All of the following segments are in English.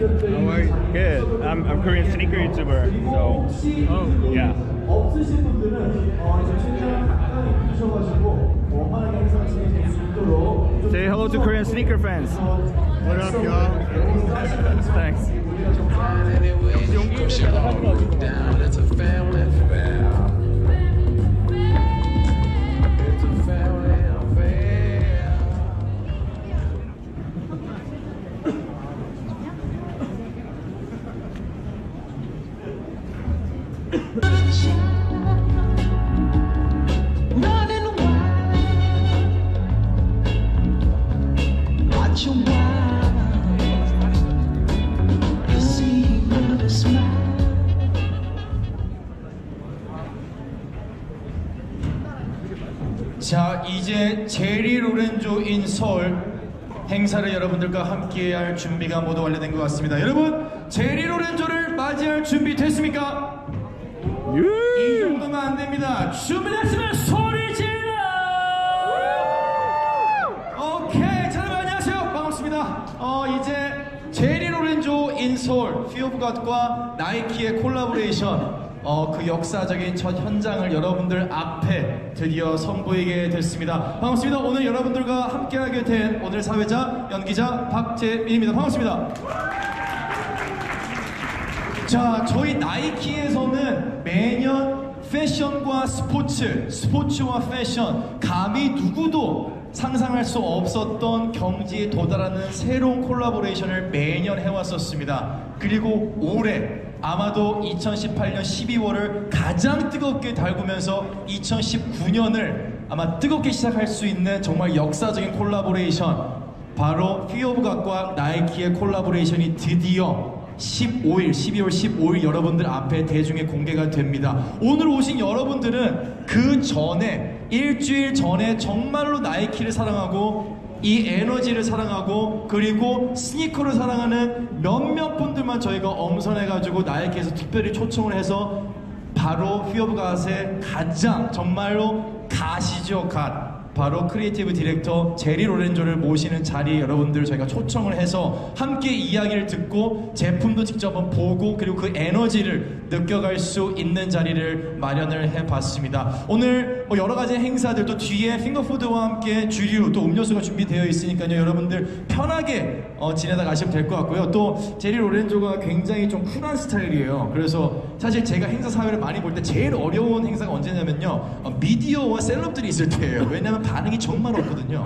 How are you? Good. I'm Korean sneaker YouTuber. So, oh yeah. 없으신 분들은 이제 최대한 가까이 붙으셔가지고 원만하게 행사 진행될 수 있도록. Say hello to Korean sneaker fans. What up, y'all? Thanks. Down, it's a family affair. It's a family affair. 자, 이제 제리 로렌조 인 서울 행사를 여러분들과 함께할 준비가 모두 완료된 것 같습니다. 여러분, 제리 로렌조를 맞이할 준비 됐습니까? 이 정도면 안 됩니다. 준비됐으면 소리 질러! 오케이, 자, 여러분 안녕하세요. 반갑습니다. 이제 제리 로렌조 인 서울, Fear of God과 나이키의 콜라보레이션, 그 역사적인 첫 현장을 여러분들 앞에 드디어 선보이게 됐습니다. 반갑습니다. 오늘 여러분들과 함께하게 된 오늘 사회자, 연기자 박재민입니다. 반갑습니다. 자, 저희 나이키에서는 매년 패션과 스포츠와 패션, 감히 누구도 상상할 수 없었던 경지에 도달하는 새로운 콜라보레이션을 매년 해왔었습니다. 그리고 올해 아마도 2018년 12월을 가장 뜨겁게 달구면서 2019년을 아마 뜨겁게 시작할 수 있는 정말 역사적인 콜라보레이션, 바로 Fear of God과 나이키의 콜라보레이션이 드디어 12월 15일 여러분들 앞에 대중에 공개가 됩니다. 오늘 오신 여러분들은 그 전에, 일주일 전에 정말로 나이키를 사랑하고 이 에너지를 사랑하고 그리고 스니커를 사랑하는 몇몇 분들만 저희가 엄선해가지고 나이키에서 특별히 초청을 해서 바로 Fear of God의 가장 정말로 갓이죠, 갓. 바로 크리에이티브 디렉터 제리 로렌조를 모시는 자리에 여러분들 저희가 초청을 해서 함께 이야기를 듣고 제품도 직접 한번 보고 그리고 그 에너지를 느껴갈 수 있는 자리를 마련을 해봤습니다. 오늘 여러 가지 행사들도 뒤에 핑거푸드와 함께 주류 또 음료수가 준비되어 있으니까요. 여러분들 편하게 지내다 가시면 될 것 같고요. 또 제리 로렌조가 굉장히 좀 쿨한 스타일이에요. 그래서 사실 제가 행사 사회를 많이 볼 때 제일 어려운 행사가 언제냐면요, 미디어와 셀럽들이 있을 때예요. 왜냐면 반응이 정말 없거든요.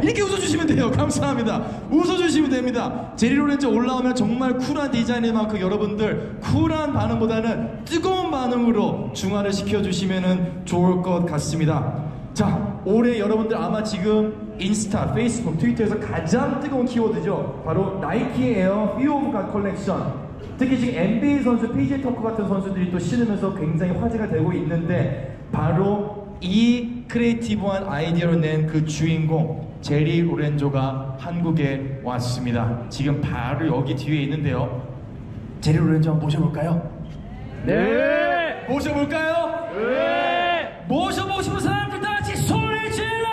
이렇게 웃어주시면 돼요. 감사합니다. 웃어주시면 됩니다. 제리 로렌조 올라오면 정말 쿨한 디자인인 만큼 여러분들 쿨한 반응보다는 뜨거운 반응으로 중화를 시켜주시면 좋을 것 같습니다. 자, 올해 여러분들 아마 지금 인스타, 페이스북, 트위터에서 가장 뜨거운 키워드죠. 바로 나이키 에어 Fear of God 컬렉션. 특히 지금 NBA 선수, PJ 터커 같은 선수들이 또 신으면서 굉장히 화제가 되고 있는데, 바로 이 크리에이티브한 아이디어를 낸 그 주인공 제리 로렌조가 한국에 왔습니다. 지금 바로 여기 뒤에 있는데요. 제리 로렌조 한번 모셔볼까요? 네! 모셔볼까요? 네! 모셔보고 싶은 사람들 다 같이 소리 질러!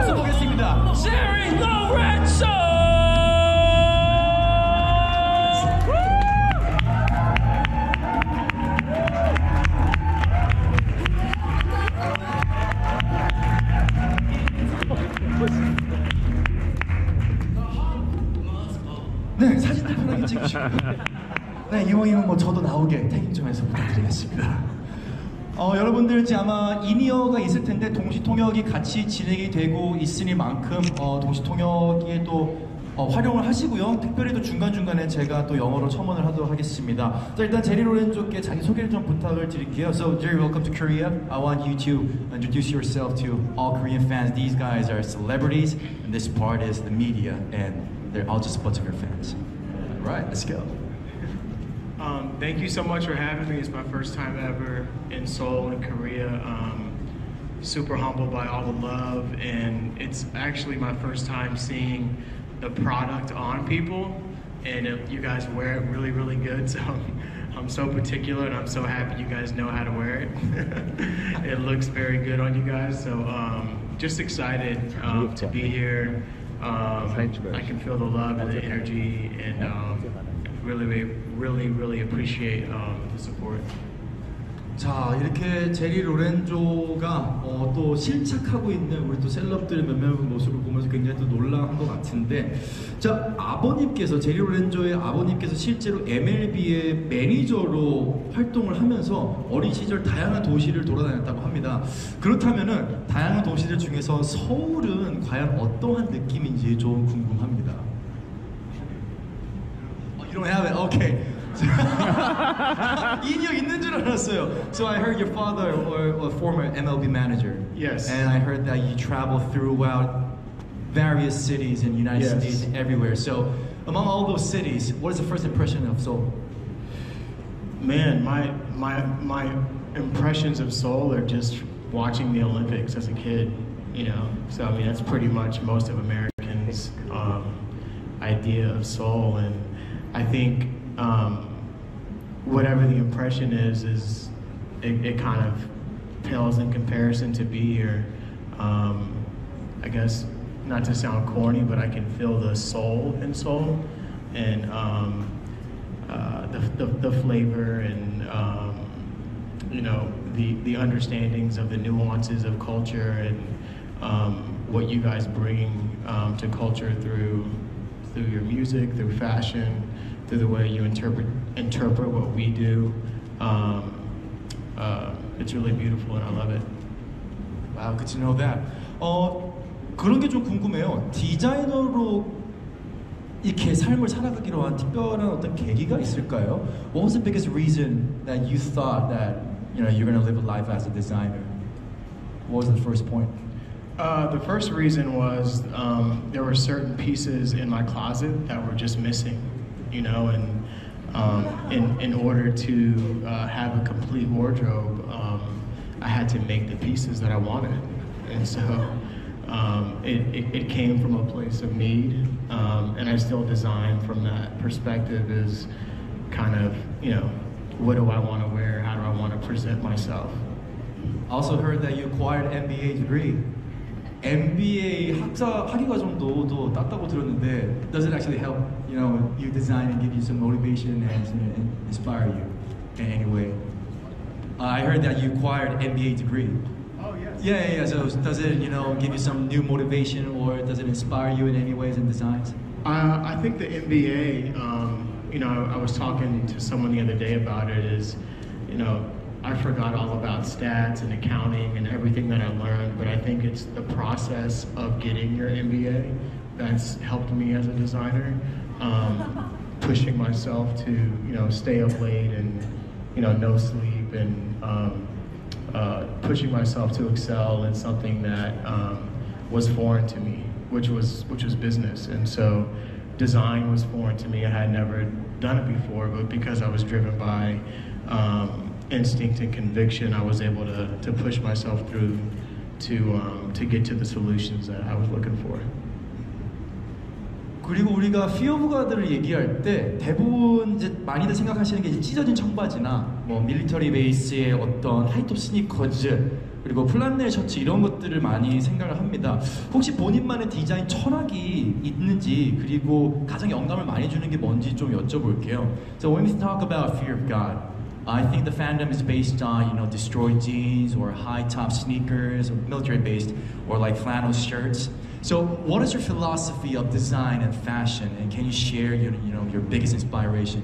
모셔보겠습니다. 제리 로렌조! 네, 사진도 편하게 찍으시고. 네, 이왕이면 뭐 저도 나오게 태깅 좀 해서 부탁드리겠습니다. 여러분들 이제 아마 인이어가 있을 텐데 동시통역이 같이 진행이 되고 있으니만큼 동시통역에 또 활용을 하시고요. 특별히 또 중간중간에 제가 또 영어로 첨언을 하도록 하겠습니다. 자, 일단 제리 로렌조께 자기소개를 좀 부탁을 드릴게요. So, Jerry, welcome to Korea. I want you to introduce yourself to all Korean fans. These guys are celebrities, and this part is the media, and they're all just a bunch of your fans. All right, let's go. Thank you so much for having me. It's my first time ever in Seoul, in Korea. Super humbled by all the love, and it's actually my first time seeing the product on people, and you guys wear it really, really good. So I'm so particular, and I'm so happy you guys know how to wear it. It looks very good on you guys. So just excited to be here. I can feel the love and the energy, and really appreciate the support. 자, 이렇게 제리 로렌조가 또 실착하고 있는 우리 또 셀럽들 몇몇 모습을 보면서 굉장히 또 놀라운 것 같은데, 자, 아버님께서, 제리 로렌조의 아버님께서 실제로 MLB의 매니저로 활동을 하면서 어린 시절 다양한 도시를 돌아다녔다고 합니다. 그렇다면은 다양한 도시들 중에서 서울은 과연 어떠한 느낌인지 좀 궁금합니다. You don't have it? Okay. 인형 있는 줄 알았어요. So I heard your father or a former MLB manager. Yes. And I heard that you travel throughout various cities in the United Yes. States and everywhere. So among all those cities, what is the first impression of Seoul? Man, my impressions of Seoul are just watching the Olympics as a kid, you know. So I mean, that's pretty much most of Americans' idea of Seoul, and I think whatever the impression is it kind of pales in comparison to be here. I guess not to sound corny, but I can feel the soul in Seoul, and the flavor and you know the understandings of the nuances of culture and what you guys bring to culture through your music, through fashion, through the way you interpret what we do. It's really beautiful and I love it. Wow, good to know that. 그런 게 좀 궁금해요. 디자이너로 이렇게 삶을 살아가기로 한 특별한 어떤 계기가 있을까요? What was the biggest reason that you thought that you're going to live a life as a designer? What was the first point? The first reason was there were certain pieces in my closet that were just missing, you know, and in order to have a complete wardrobe, I had to make the pieces that I wanted, and so it came from a place of need, and I still design from that perspective. Is kind of, you know, what do I want to wear? How do I want to present myself? I also heard that you acquired an MBA degree. MBA 학위 과정도 땄다고 들었는데, does it actually help you design and give you some motivation and inspire you in any way? I heard that you acquired an MBA degree. Oh yes. Yeah. So does it give you some new motivation, or does it inspire you in any ways in designs? I think the MBA, I was talking to someone the other day about it, is, I forgot all about stats and accounting and everything that I learned, but I think it's the process of getting your MBA that's helped me as a designer, pushing myself to, stay up late and, no sleep, and pushing myself to excel in something that was foreign to me, which was business. And so design was foreign to me. I had never done it before, but because I was driven by instinct and conviction, I was able to push myself through to get to the solutions that I was looking for. 그리고 우리가 Fear of God을 얘기할 때 대부분 이제 많이들 생각하시는 게 찢어진 청바지나 뭐 밀리터리 베이스의 어떤 하이톱 스니커즈, 그리고 플란넬 셔츠, 이런 것들을 많이 생각을 합니다. 혹시 본인만의 디자인 철학이 있는지, 그리고 가장 영감을 많이 주는 게 뭔지 좀 여쭤볼게요. So when we talk about Fear of God, I think the fandom is based on, destroyed jeans or high top sneakers, or military based, or like flannel shirts. So what is your philosophy of design and fashion, and can you share your biggest inspiration?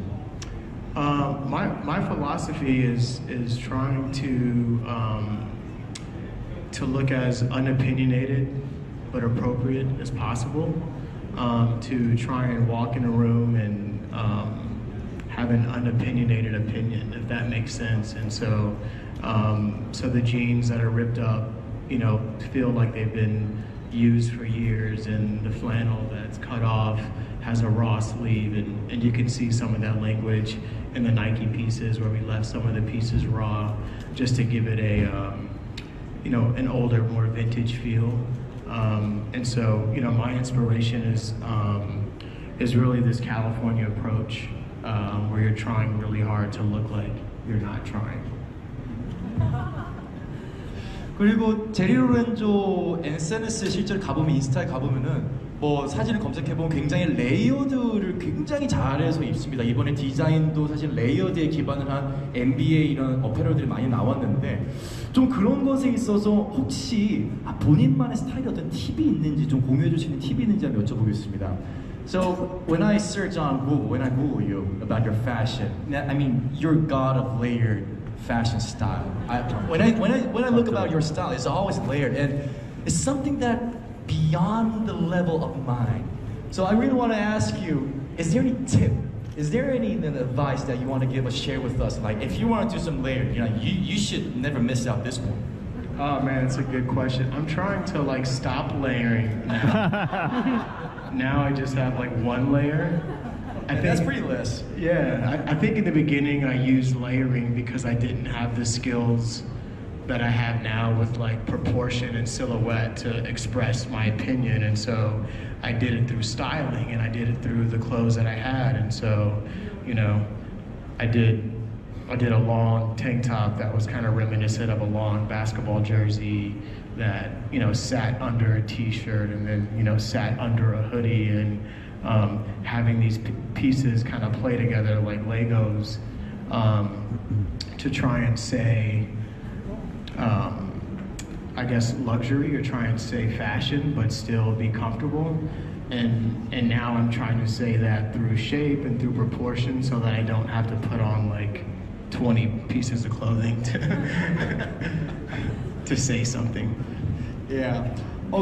My philosophy is trying to look as unopinionated but appropriate as possible, to try and walk in a room and have an unopinionated opinion, if that makes sense. And so the jeans that are ripped up, feel like they've been used for years, and the flannel that's cut off has a raw sleeve, and you can see some of that language in the Nike pieces where we left some of the pieces raw, just to give it a an older, more vintage feel. And so my inspiration is really this California approach, where you're trying really hard to look like you're not trying. 그리고 제리 로렌조 SNS 실제로 가보면, 인스타에 가보면은 뭐 사진을 검색해보면 굉장히 레이어드를 굉장히 잘해서 입습니다. 이번에 디자인도 사실 레이어드에 기반을 한 NBA 이런 어페럴들이 많이 나왔는데 좀 그런 것에 있어서 혹시 본인만의 스타일이 어떤 팁이 있는지 좀 공유해 주시는 팁이 있는지 한번 여쭤보겠습니다. So when I search on Google, when I Google you about your fashion, I mean you're god of layered fashion style. When I look about your style, it's always layered and it's something that beyond the level of mine. So I really want to ask you, is there any tip? Is there any advice that you want to give us, share with us? Like if you want to do some layered, you should never miss out this one. Oh man, it's a good question. I'm trying to like stop layering now. Now I just have like one layer. I think that's pretty less. Yeah, I think in the beginning I used layering because I didn't have the skills that I have now with like proportion and silhouette to express my opinion, and so I did it through styling and I did it through the clothes that I had, and so I did a long tank top that was kind of reminiscent of a long basketball jersey that sat under a t-shirt and then sat under a hoodie, and having these pieces kind of play together like Legos to try and say I guess luxury, or try and say fashion but still be comfortable, and now I'm trying to say that through shape and through proportion so that I don't have to put on like 20 pieces of clothing to say something. Yeah.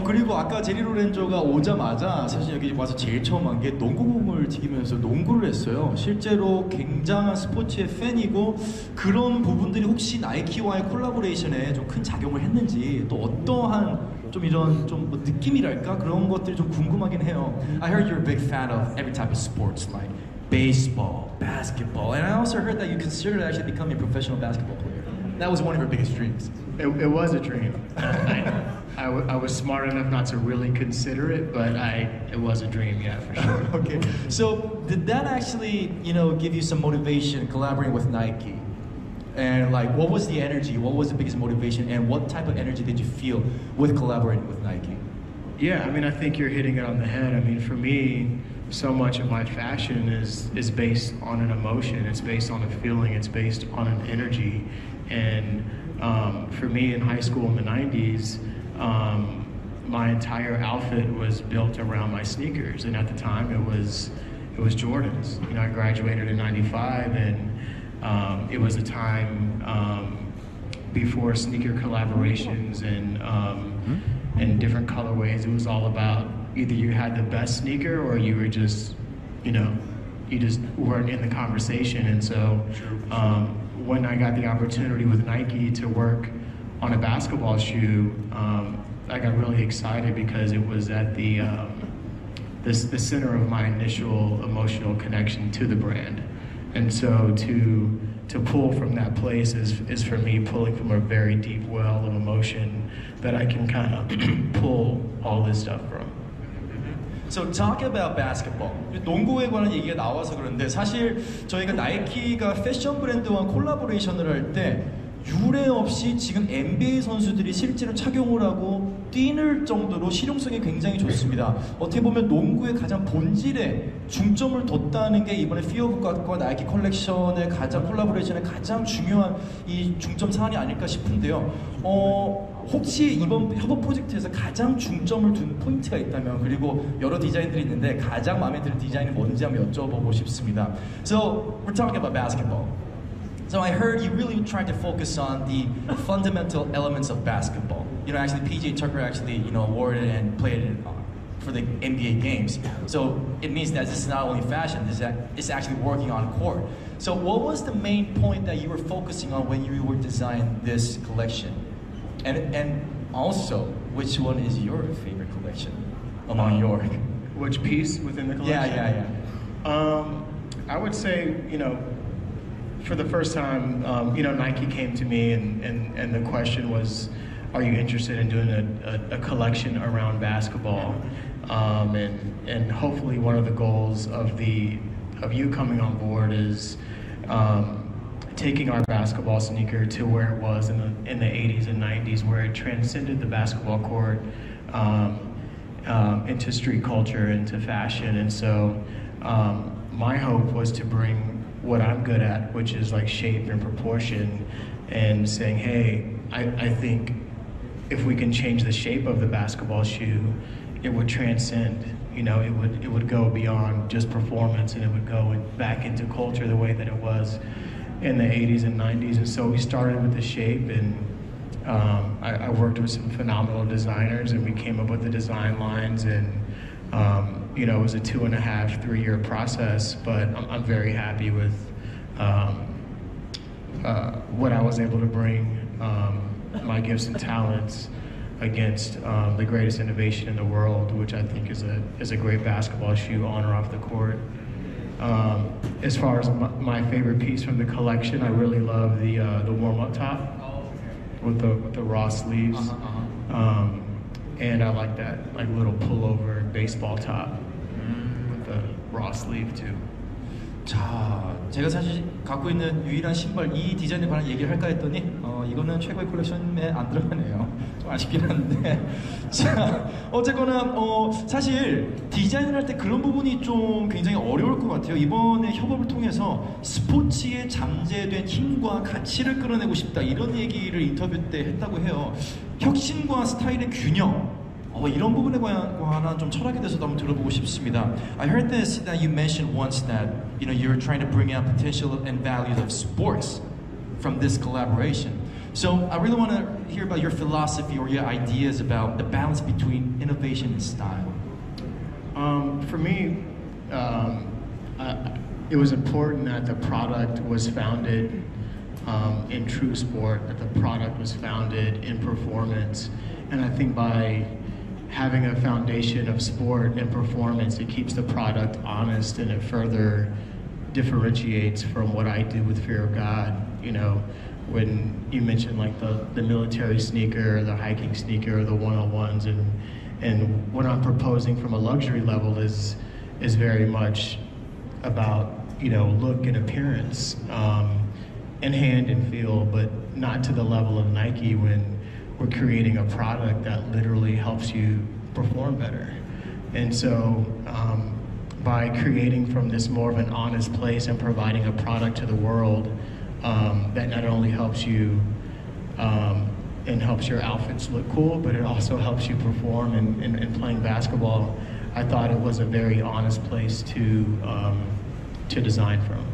그리고 아까 제리 로렌조가 오자마자 사실 여기 와서 제일 처음 한 게 농구공을 튀기면서 농구를 했어요. 실제로 굉장한 스포츠의 팬이고 그런 부분들이 혹시 나이키와의 콜라보레이션에 좀 큰 작용을 했는지 또 어떠한 좀 이런 좀 뭐 느낌이랄까 그런 것들이 좀 궁금하긴 해요. I heard you're a big fan of every type of sports like baseball, basketball, and I also heard that you considered actually becoming a professional basketball player. That was one of your biggest dreams. It was a dream. I was smart enough not to really consider it, but it was a dream, yeah, for sure. Okay. So did that actually, give you some motivation collaborating with Nike? And like, what was the energy? What was the biggest motivation? And what type of energy did you feel with collaborating with Nike? Yeah, I mean, I think you're hitting it on the head. I mean, for me, so much of my fashion is based on an emotion. It's based on a feeling. It's based on an energy. And for me in high school in the 90s, my entire outfit was built around my sneakers, and at the time it was Jordans. I graduated in '95, and it was a time before sneaker collaborations and different colorways. It was all about either you had the best sneaker or you were just, you just weren't in the conversation. And so when I got the opportunity with Nike to work on a basketball shoe, I got really excited because it was at the center of my initial emotional connection to the brand, and so to pull from that place is for me pulling from a very deep well of emotion that I can kind of pull all this stuff from. So talk about basketball. 농구에 관한 얘기가 나와서 그런데 사실 저희가 나이키가 패션 브랜드와 콜라보레이션을 할 때 유례 없이 지금 NBA 선수들이 실제로 착용을 하고 뛰는 정도로 실용성이 굉장히 좋습니다. 어떻게 보면 농구의 가장 본질에 중점을 뒀다는 게 이번에 피어 오브 갓과 나이키 컬렉션의 가장 콜라보레이션의 가장 중요한 이 중점 사안이 아닐까 싶은데요. 혹시 이번 협업 프로젝트에서 가장 중점을 둔 포인트가 있다면, 그리고 여러 디자인들이 있는데 가장 마음에 드는 디자인이 뭔지 한번 여쭤보고 싶습니다. So we're talking about basketball. So I heard you really tried to focus on the fundamental elements of basketball. Actually PJ Tucker actually, awarded and played it for the NBA games. So it means that this is not only fashion, it's actually working on court. So what was the main point that you were focusing on when you were designing this collection? And also, which one is your favorite collection among your? Which piece within the collection? Yeah. I would say, for the first time, Nike came to me and the question was, are you interested in doing a collection around basketball? And hopefully one of the goals of you coming on board is taking our basketball sneaker to where it was in the 80s and 90s, where it transcended the basketball court, into street culture, into fashion, and so my hope was to bring what I'm good at, which is like shape and proportion, and saying, hey, I think if we can change the shape of the basketball shoe, it would transcend. You know, it would go beyond just performance, and it would go back into culture the way that it was in the 80s and 90s. And so we started with the shape, and I worked with some phenomenal designers, and we came up with the design lines, and you know, it was a 2.5, 3 year process, but I'm very happy with what I was able to bring, my gifts and talents against the greatest innovation in the world, which I think is a great basketball shoe on or off the court. As far as my favorite piece from the collection, I really love the warm-up top with the raw sleeves, and I like that like little pullover baseball top with the raw sleeve too. 자, 제가 사실 갖고 있는 유일한 신발 이 디자인에 관한 얘기를 할까 했더니 이거는 최고의 콜렉션에 안 들어가네요. 좀 아쉽긴 한데 자, 어쨌거나 사실 디자인을 할 때 그런 부분이 좀 굉장히 어려울 것 같아요. 이번에 협업을 통해서 스포츠에 잠재된 힘과 가치를 끌어내고 싶다 이런 얘기를 인터뷰 때 했다고 해요. 혁신과 스타일의 균형 이런 부분에 관한 좀 철학에 대해서도 한번 들어보고 싶습니다. I heard this that you mentioned once that you're trying to bring out potential and values of sports from this collaboration. So I really want to hear about your philosophy or your ideas about the balance between innovation and style. For me, it was important that the product was founded in true sport, that the product was founded in performance, and I think by having a foundation of sport and performance, it keeps the product honest, and it further differentiates from what I do with Fear of God. You know, when you mentioned like the military sneaker, the hiking sneaker, the 101s, and what I'm proposing from a luxury level is very much about, look and appearance, and hand and feel, but not to the level of Nike when we're creating a product that literally helps you perform better. And so by creating from this more of an honest place and providing a product to the world that not only helps you and helps your outfits look cool, but it also helps you perform in playing basketball, I thought it was a very honest place to design from.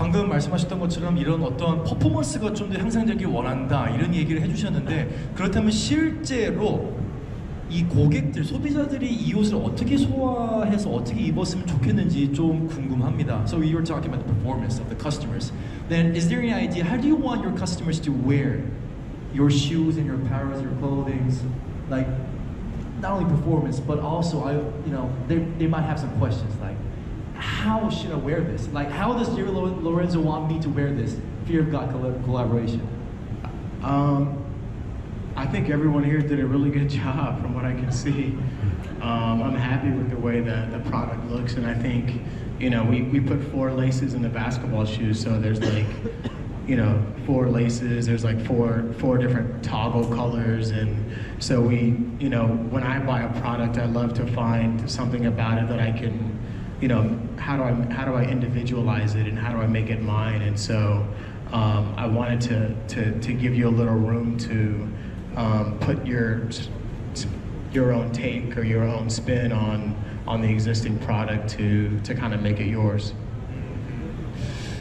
방금 말씀하셨던 것처럼 이런 어떤 퍼포먼스가 좀 더 향상되길 원한다 이런 얘기를 해주셨는데 그렇다면 실제로 이 고객들, 소비자들이 이 옷을 어떻게 소화해서 어떻게 입었으면 좋겠는지 좀 궁금합니다. So you were talking about the performance of the customers. Then is there any idea, how do you want your customers to wear your shoes and your apparel, your clothing? Like, not only performance, but also, they might have some questions like, how should I wear this? Like, how does Jerry Lorenzo want me to wear this Fear of God collaboration? I think everyone here did a really good job from what I can see. I'm happy with the way that the product looks, and I think, we put 4 laces in the basketball shoes, so there's like, 4 laces, there's like four different toggle colors, and so when I buy a product, I love to find something about it that I can, how do I individualize it and how do I make it mine? And so I wanted to give you a little room to put your own take or your own spin on the existing product to kind of make it yours.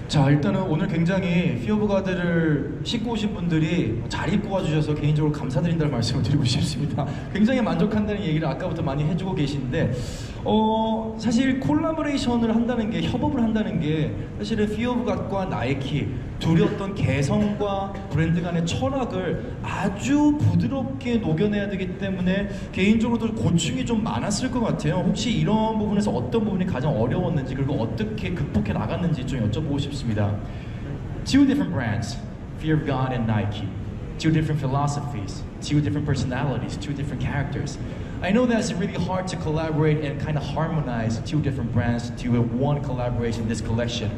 자, 일단은 오늘 굉장히 피어 오브 가드를 신고 오신 분들이 잘 입고 와주셔서 개인적으로 감사드린다는 말씀을 드리고 싶습니다. 굉장히 만족한다는 얘기를 아까부터 많이 해주고 계신데 사실 콜라보레이션을 한다는 게, 협업을 한다는 게 사실은 피어 오브 갓과 나이키 둘이 어떤 개성과 브랜드 간의 철학을 아주 부드럽게 녹여내야 되기 때문에 개인적으로도 고충이 좀 많았을 것 같아요. 혹시 이런 부분에서 어떤 부분이 가장 어려웠는지, 그리고 어떻게 극복해 나갔는지 좀 여쭤보고 싶습니다. Two different brands, Fear of God and Nike. Two different philosophies, two different personalities, two different characters. I know that it's really hard to collaborate and kind of harmonize two different brands to one collaboration, this collection.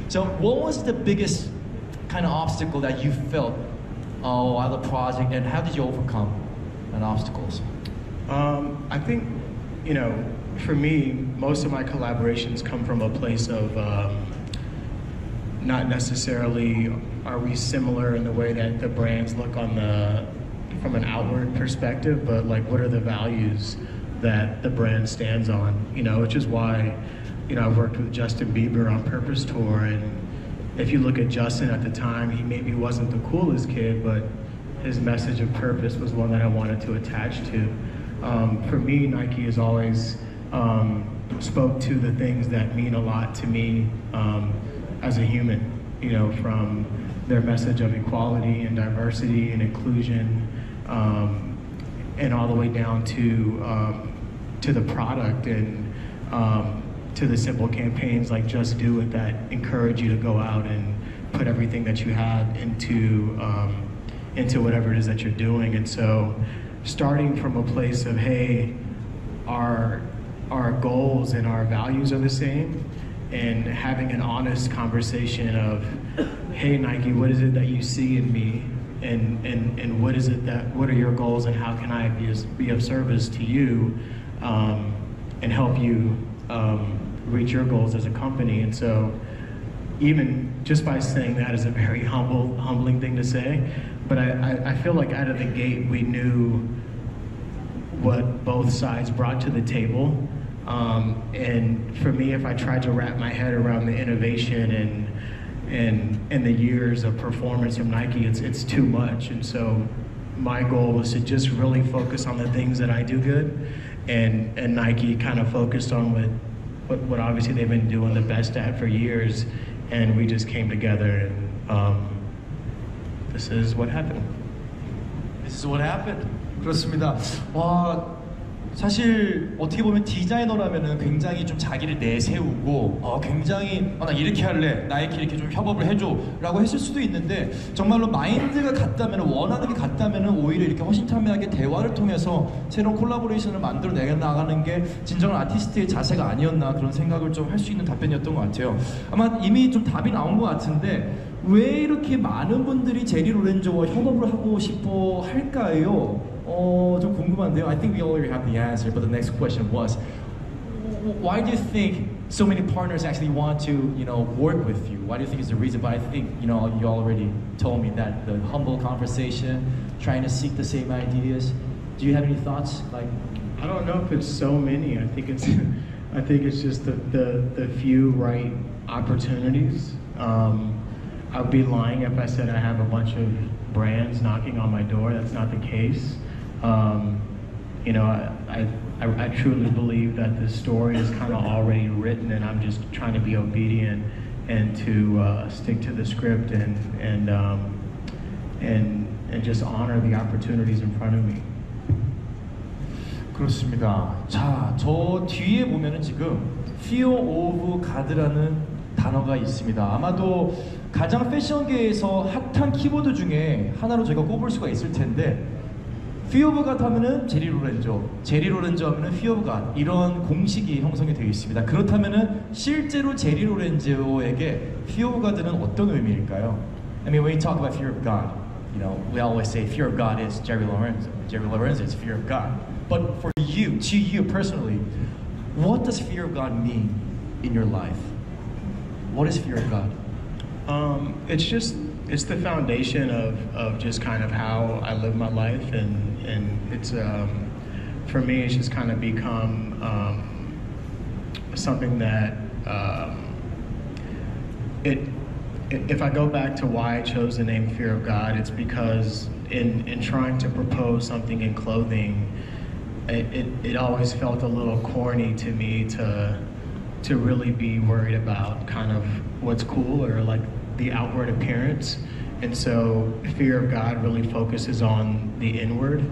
So what was the biggest kind of obstacle that you felt while the project, and how did you overcome the obstacles? I think, you know, for me, most of my collaborations come from a place of not necessarily are we similar in the way that the brands look on from an outward perspective, but like what are the values that the brand stands on, you know, which is why, you know, I've worked with Justin Bieber on Purpose Tour, and if you look at Justin at the time, he maybe wasn't the coolest kid, but his message of purpose was one that I wanted to attach to. For me, Nike has always spoke to the things that mean a lot to me as a human, you know, from their message of equality and diversity and inclusion, and all the way down to the product and to the simple campaigns like Just Do It that encourage you to go out and put everything that you have into whatever it is that you're doing. And so starting from a place of, hey, our goals and our values are the same, and having an honest conversation of, hey Nike, what is it that you see in me, and what are your goals, and how can I be of service to you, and help you reach your goals as a company. And so even just by saying that is a very humbling thing to say, but I feel like out of the gate we knew what both sides brought to the table. And for me, if I tried to wrap my head around the innovation and the years of performance from Nike, it's too much. And so my goal was to just really focus on the things that I do good, and Nike kind of focused on what obviously they've been doing the best at for years, and we just came together, and this is what happened. This is what happened. 그렇습니다. 와, 사실 어떻게 보면 디자이너라면은 굉장히 좀 자기를 내세우고 굉장히 나 이렇게 할래, 나이키 이렇게 좀 협업을 해줘라고 했을 수도 있는데, 정말로 마인드가 같다면, 원하는 게 같다면 오히려 이렇게 허심탄회하게 대화를 통해서 새로운 콜라보레이션을 만들어 나가는 게 진정한 아티스트의 자세가 아니었나, 그런 생각을 좀 할 수 있는 답변이었던 것 같아요. 아마 이미 좀 답이 나온 것 같은데, 왜 이렇게 많은 분들이 제리 로렌조와 협업을 하고 싶어 할까요? 좀 궁금한데요. I think we already have the answer, but the next question was, why do you think so many partners actually want to, you know, work with you? Why do you think it's the reason? But I think, you know, you already told me that the humble conversation, trying to seek the same ideas. Do you have any thoughts? Like, I don't know if it's so many. I think it's just the few right opportunities. I'd be lying if I said I have a bunch of brands knocking on my door. That's not the case. You know, I truly believe that the story is kind of already written, and I'm just trying to be obedient and to stick to the script and just honor the opportunities in front of me. 그렇습니다. 자, 저 뒤에 보면은 지금 Fear of God라는 단어가 있습니다. 아마도 가장 패션계에서 핫한 키워드 중에 하나로 저희가 꼽을 수가 있을 텐데, Fear of God 하면은 제리 로렌조, 제리 로렌조 하면은 Fear of God, 이런 공식이 형성이 되어 있습니다. 그렇다면은 실제로 제리 로렌조에게 Fear of God는 어떤 의미일까요? I mean, when you talk about Fear of God, you know, we always say Fear of God is Jerry Lorenzo. Jerry Lorenzo is Fear of God. But for you, to you personally, what does Fear of God mean in your life? What is Fear of God? It's the foundation of just kind of how I live my life, and it's for me it's just kind of become something that if I go back to why I chose the name Fear of God, it's because in trying to propose something in clothing, it always felt a little corny to me to really be worried about kind of what's cool or like the outward appearance. And so Fear of God really focuses on the inward.